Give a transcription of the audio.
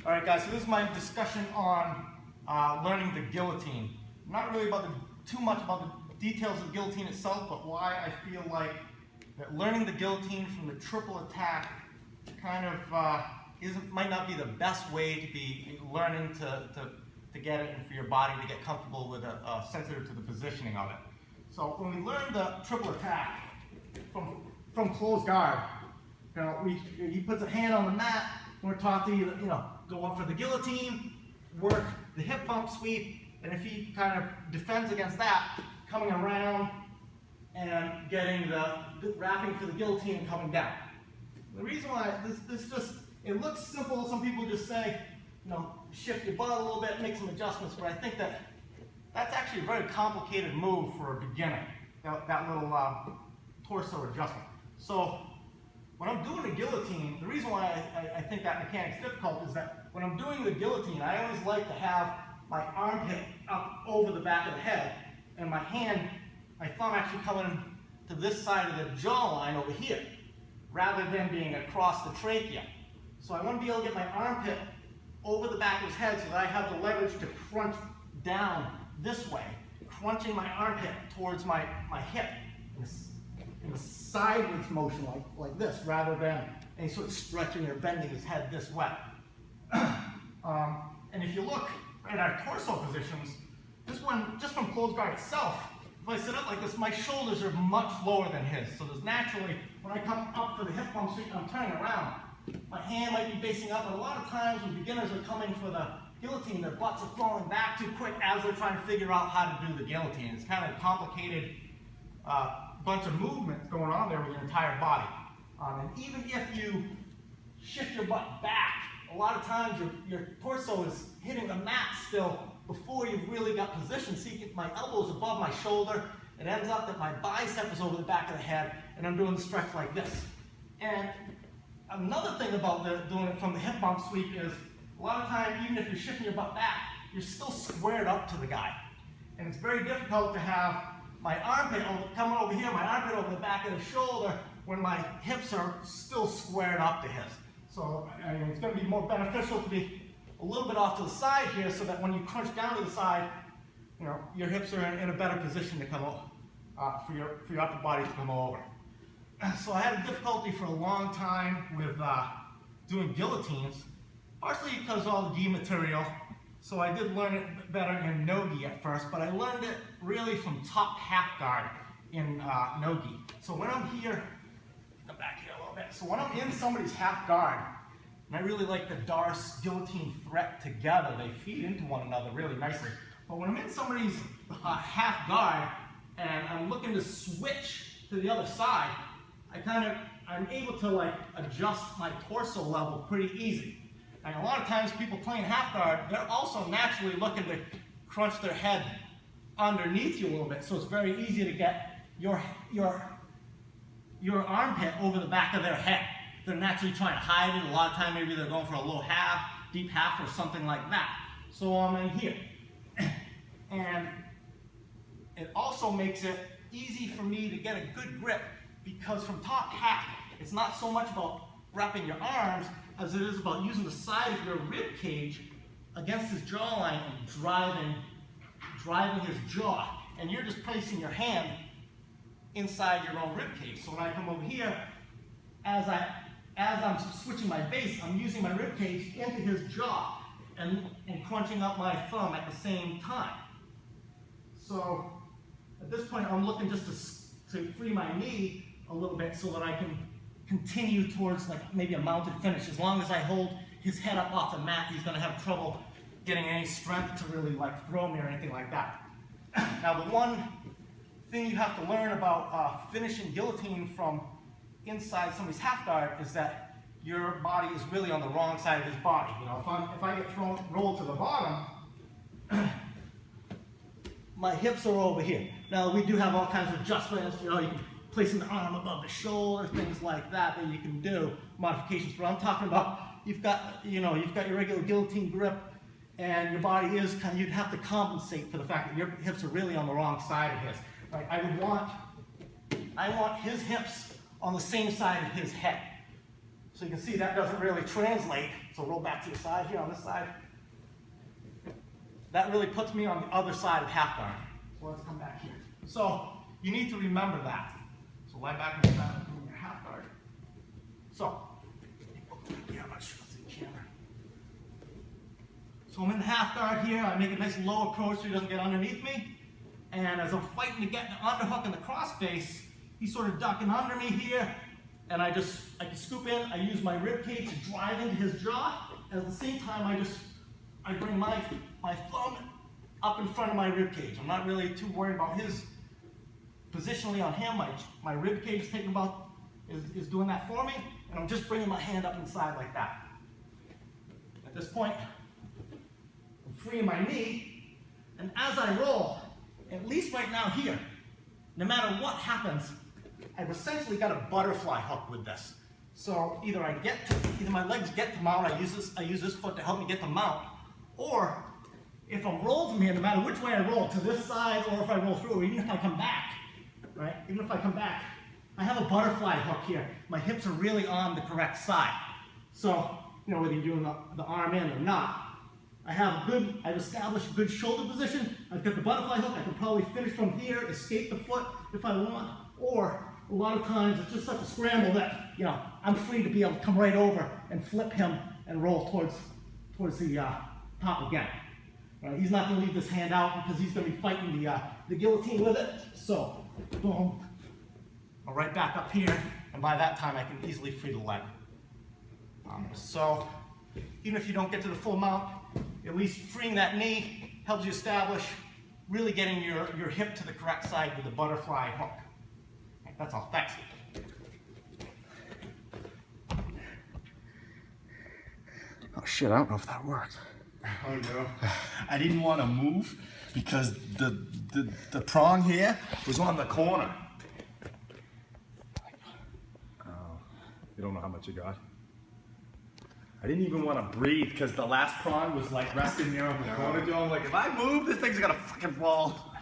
All right, guys, so this is my discussion on learning the guillotine. Not really too much about the details of the guillotine itself, but why I feel like that learning the guillotine from the triple attack kind of might not be the best way to be learning to get it and for your body to get comfortable with sensitive to the positioning of it. So when we learn the triple attack from closed guard, he puts a hand on the mat. We're taught to go up for the guillotine, work the hip bump sweep, and if he kind of defends against that, coming around and getting wrapping for the guillotine and coming down. The reason why it looks simple. Some people just say, shift your butt a little bit, make some adjustments, but I think that's actually a very complicated move for a beginner. That little torso adjustment. So when I'm doing the guillotine, the reason why I think that mechanic's difficult is that when I'm doing the guillotine, I always like to have my armpit up over the back of the head and my thumb actually coming to this side of the jawline over here, rather than being across the trachea. So I want to be able to get my armpit over the back of his head so that I have the leverage to crunch down this way, crunching my armpit towards my hip in a sideways motion like this, rather than any sort of stretching or bending his head this way. And if you look at our torso positions, this one, just from closed guard itself, if I sit up like this, my shoulders are much lower than his. So there's naturally, when I come up for the hip bump sweep and I'm turning around, my hand might be facing up, and a lot of times when beginners are coming for the guillotine, their butts are falling back too quick as they're trying to figure out how to do the guillotine. It's kind of a complicated bunch of movements going on there with your entire body. And even if you shift your butt back, a lot of times your torso is hitting the mat still before you've really got position. See, my elbow's above my shoulder. It ends up that my bicep is over the back of the head, and I'm doing the stretch like this. And another thing about doing it from the hip bump sweep is a lot of times, even if you're shifting your butt back, you're still squared up to the guy. And it's very difficult to have my armpit coming over here, my armpit over the back of the shoulder, when my hips are still squared up to his. So it's going to be more beneficial to be a little bit off to the side here, so that when you crunch down to the side, your hips are in a better position to come over, for your upper body to come over. So I had a difficulty for a long time with doing guillotines, partially because of all the gi material. So I did learn it better in no-gi at first, but I learned it really from top half guard in no-gi. So when I'm here, come back here a little bit. So when I'm in somebody's half guard, and I really like the Darce guillotine threat together, they feed into one another really nicely. But when I'm in somebody's half guard and I'm looking to switch to the other side, I'm able to adjust my torso level pretty easy. And a lot of times people playing half guard, they're also naturally looking to crunch their head underneath you a little bit. So it's very easy to get your armpit over the back of their head. They're naturally trying to hide it. A lot of times maybe they're going for a low half, deep half, or something like that. So I'm in here. And it also makes it easy for me to get a good grip, because from top half, it's not so much about wrapping your arms as it is about using the side of your rib cage against his jawline and driving his jaw. And you're just placing your hand inside your own rib cage. So when I come over here, as I'm switching my base, I'm using my rib cage into his jaw and crunching up my thumb at the same time. So at this point, I'm looking just to free my knee a little bit so that I can continue towards maybe a mounted finish. As long as I hold his head up off the mat, he's going to have trouble getting any strength to really throw me or anything like that. Now, the one thing you have to learn about finishing guillotine from inside somebody's half guard is that your body is really on the wrong side of his body. If I get rolled to the bottom, my hips are over here. Now, we do have all kinds of adjustments. You can placing the arm above the shoulder, things like that you can do, modifications. But I'm talking about you've got your regular guillotine grip, and your body is you'd have to compensate for the fact that your hips are really on the wrong side of his. I want his hips on the same side of his head. So you can see that doesn't really translate. So roll back to your side here on this side. That really puts me on the other side of half guard. So let's come back here. So you need to remember that. So lie back on your side and doing your half guard. So, yeah, I'm not sure what's in the camera. So I'm in the half guard here. I make a nice low approach so he doesn't get underneath me. And as I'm fighting to get the underhook and the cross face, he's sort of ducking under me here. And I can scoop in. I use my rib cage to drive into his jaw. And at the same time, I bring my thumb up in front of my rib cage. I'm not really too worried about his positionally on him. My rib cage is doing that for me, and I'm just bringing my hand up inside like that. At this point, I'm freeing my knee, and as I roll, at least right now here, no matter what happens, I've essentially got a butterfly hook with this. So either my legs get to mount, I use this foot to help me get to mount, or if I roll from here, no matter which way I roll, to this side or if I roll through, or even if I come back, right? Even if I come back, I have a butterfly hook here. My hips are really on the correct side. So, whether you're doing the arm in or not, I've established a good shoulder position. I've got the butterfly hook. I can probably finish from here, escape the foot if I want, or a lot of times it's just such a scramble that, I'm free to be able to come right over and flip him and roll towards the top again. Right? He's not going to leave this hand out because he's going to be fighting the guillotine with it. So, boom. I'm right back up here, and by that time I can easily free the leg. So, even if you don't get to the full mount, at least freeing that knee helps you establish really getting your hip to the correct side with the butterfly hook. Right, that's all. Thanks. Oh shit, I don't know if that worked. Oh no. I didn't want to move because the prong here was on the corner. Oh, you don't know how much you got? I didn't even want to breathe because the last prong was like resting there on the corner, Joe. I'm like, if I move, this thing's gonna fucking fall.